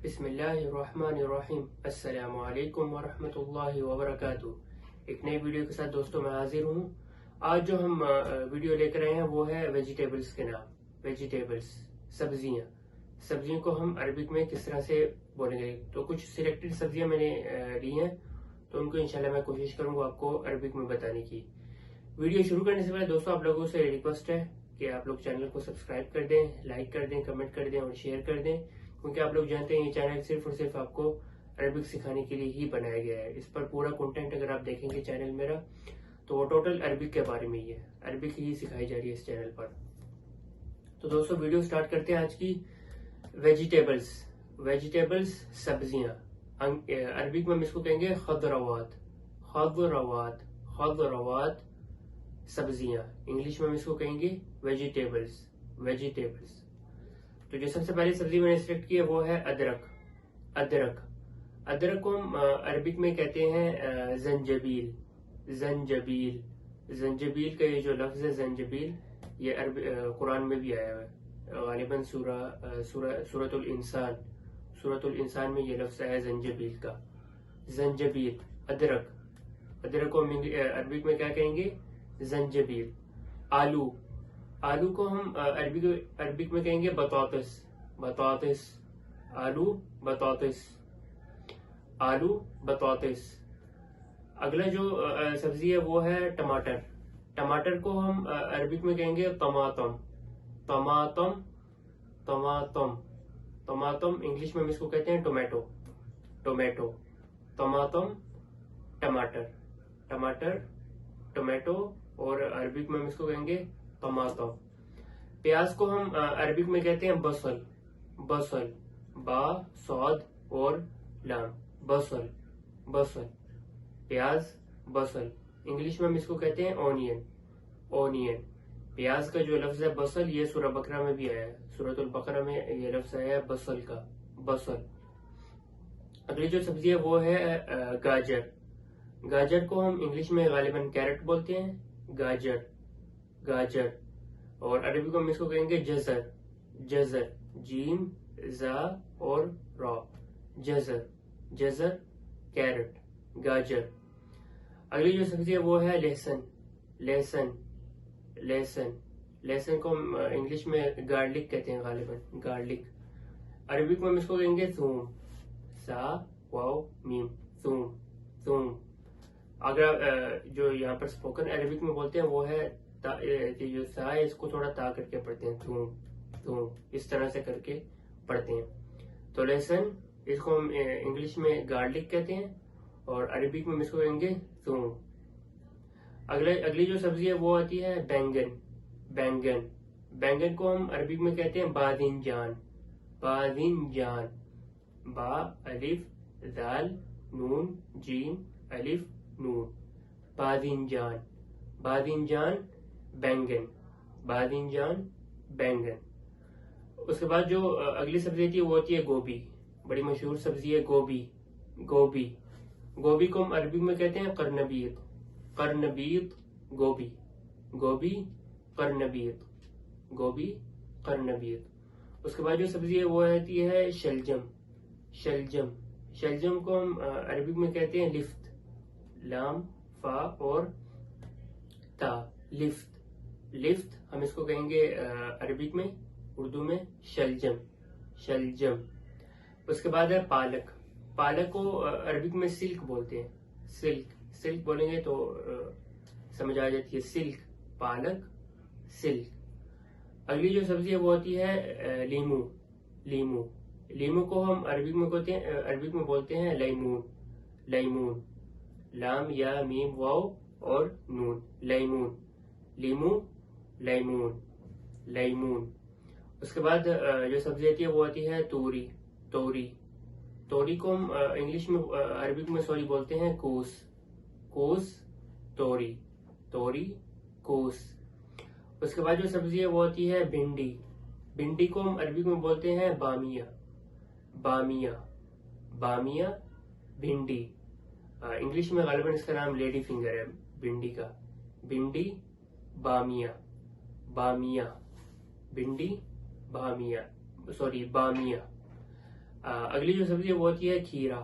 बिस्मिल्लाहिर्रहमानिर्रहीम। अस्सलामु अलैकुम वरहमतुल्लाहि वबरकातुहू। एक नई वीडियो के साथ दोस्तों मैं हाजिर हूँ। आज जो हम वीडियो लेकर आए हैं वो है वेजिटेबल्स के नाम। वेजिटेबल्स, सब्जियों को हम अरबिक में किस तरह से बोलेंगे। तो कुछ सिलेक्टेड सब्जियां मैंने ली हैं, तो उनको इंशाल्लाह मैं कोशिश करूंगा आपको अरबिक में बताने की। वीडियो शुरू करने से पहले दोस्तों आप लोगों से रिक्वेस्ट है कि आप लोग चैनल को सब्सक्राइब कर दें, लाइक कर दें, कमेंट कर दें और शेयर कर दें, क्योंकि आप लोग जानते हैं ये चैनल सिर्फ और सिर्फ आपको अरबिक सिखाने के लिए ही बनाया गया है। इस पर पूरा कंटेंट अगर आप देखेंगे चैनल मेरा, तो वो टोटल अरबिक के बारे में ही है, अरबिक ही सिखाई जा रही है इस चैनल पर। तो दोस्तों वीडियो स्टार्ट करते हैं आज की। वेजिटेबल्स सब्जियां, अरबिक में हम इसको कहेंगे खदरवात सब्जियां। इंग्लिश में हम इसको कहेंगे वेजिटेबल्स। तो जो सबसे पहली सब्जी मैंने सिलेक्ट की है वो है अदरक को हम अरबिक में कहते हैं जंजबील का ये जो लफ्ज है जंजबील, ये कुरान में भी आया है। गालिबन सूरतुल इंसान में ये लफ्ज आया जंजबील का। अदरक को हम अरबिक में क्या कहेंगे? जंजबील। आलू को हम अरबिक में कहेंगे आलू बतातिस। अगला जो सब्जी है वो है टमाटर को हम अरबिक में कहेंगे तमातम। इंग्लिश में हम इसको कहते हैं टोमेटो। टमाटो और अरबिक में हम इसको कहेंगे टमाटो। प्याज को हम अरबिक में कहते हैं बसल, बा सौद और लाम, बसल। प्याज बसल। इंग्लिश में हम इसको कहते हैं ओनियन। प्याज का जो लफ्ज है बसल, ये सूरह बकरा में भी आया है। सूरतुल बकरा में ये लफ्ज आया है बसल का, बसल। अगली जो सब्जी है वो है गाजर को हम इंग्लिश में गालिबन कैरेट बोलते हैं, गाजर। और अरबी को हम इसको कहेंगे जज़र, जीम जा और रा, जज़र कैरेट, गाजर। अगली जो सब्जी है वो है लहसुन को हम इंग्लिश में गार्लिक कहते हैं, गालिबन गार्लिक। अरबिक में हम इसको कहेंगे थूम, सा वाव मीम, थूम। अगर जो यहाँ पर स्पोकन अरबिक में बोलते हैं वो है जो सा है इसको थोड़ा ता करके पढ़ते हैं, थूम, इस तरह से करके पढ़ते हैं। तो लहसुन, इसको हम इंग्लिश में गार्लिक कहते हैं और अरबिक में हम इसको कहेंगे थूम। अगली जो सब्जी है वो आती है बैंगन को हम अरबिक में कहते हैं बादिनजान। बा अलिफ दाल नून जीम अलिफ नून, बादिनजान बैंगन। उसके बाद जो अगली सब्जी थी वो होती है गोभी। बड़ी मशहूर सब्जी है गोभी को हम अरबी में कहते हैं करनबीत, गोभी करनबीत। उसके बाद जो सब्जी है वो आती है शलजम को हम अरबिक में कहते हैं लिफ्ट, लाम फा और ता, लिफ्ट हम इसको कहेंगे अरबिक में, उर्दू में शलजम। उसके बाद है पालक को अरबिक में सिल्क बोलते हैं, सिल्क बोलेंगे तो समझ आ जाती है, सिल्क, पालक, सिल्क। अगली जो सब्जी है वो होती है लीमू को हम अरबिक में बोलते हैं लैमून, लाम या मीम वाव और नून, लैमून। उसके बाद जो सब्जी आती है वो आती है तोरी को हम इंग्लिश में अरबिक में बोलते हैं कोस, कोस। उसके बाद जो सब्जी है वो आती है भिंडी को हम अरबिक में बोलते हैं बामिया भिंडी। इंग्लिश में गालिबन इसका नाम लेडी फिंगर है भिंडी का, बामिया, बामिया। اگلی جو سبزی ہے وہ ہوتی ہے کھیرا.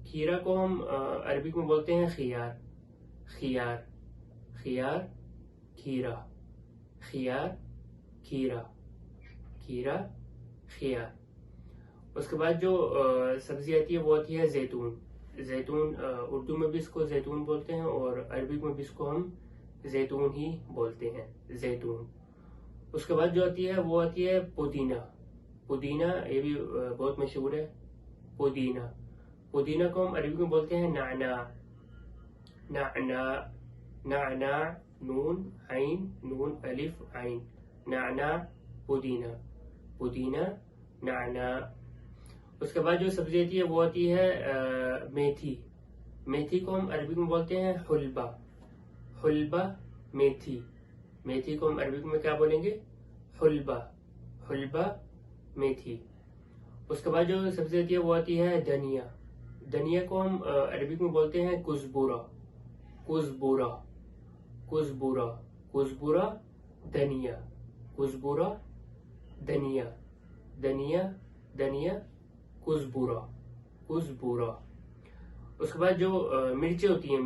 کھیرا کو ہم عربک میں بولتے ہیں خیار. خیار خیار کھیرا. خیار کھیرا کھیرا خیار. اس کے بعد جو سبزی آتی ہے وہ ہوتی ہے زیتون. زیتون اردو میں بھی اس کو زیتون بولتے ہیں اور عربک میں بھی اس کو ہم زیتون ہی بولتے ہیں, زیتون. اس کے بعد جو آتی ہے وہ آتی ہے پودینہ. پودینہ یہ بھی بہت مشہور ہے. پودینہ. پودینہ کو ہم عربی میں بولتے ہیں نعناع. نعناع نعناع نون عین نون الف عین نعناع پودینہ. پودینہ نعناع. اس کے بعد جو سبزی آتی ہے وہ آتی ہے میتھی. میتھی کو ہم عربی میں بولتے ہیں حلبہ. حلبہ میتھی. میتھی کو ہم عربی میں کیا بولیں گے؟ حلبہ. حلبہ میتھی. اس کے بعد جو سبزی آتی ہے وہ آتی ہے دھنیا. دھنیا کو ہم عربی میں بولتے ہیں کزبورہ. کزبورہ کزبورہ کزبورہ دھنیا. کزبورہ دھنیا. دھنیا دھنیا کزبورہ کزبورہ. اس کے بعد جو مرچیں ہوتی ہیں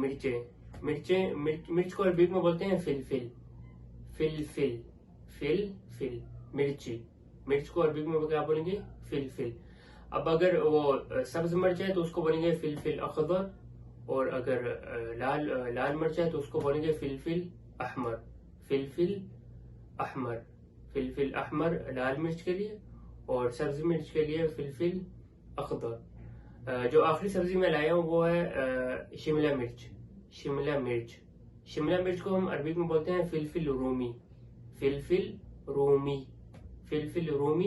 مرچ کو عربی میں بولتے ہیں فلفل. فلفل فلفل مرچی. مرچ کو عربی میں کیا بولیں گے؟ فلفل. اب اگر وہ سبز مرچ ہے تو اس کو بولیں گے فلفل اخضر, اور اگر لال مرچ ہے تو اس کو بولیں گے فلفل احمر. فلفل احمر. فلفل احمر لال مرچ کے لیے اور سبز مرچ کے لیے فلفل اخضر. جو آخری سبزی میں لایا ہوں وہ ہے شملہ مرچ. شملہ مرچ. شملہ مرچ کو ہم عربی میں بولتے ہیں فلفل رومی. فلفل رومی. فلفل رومی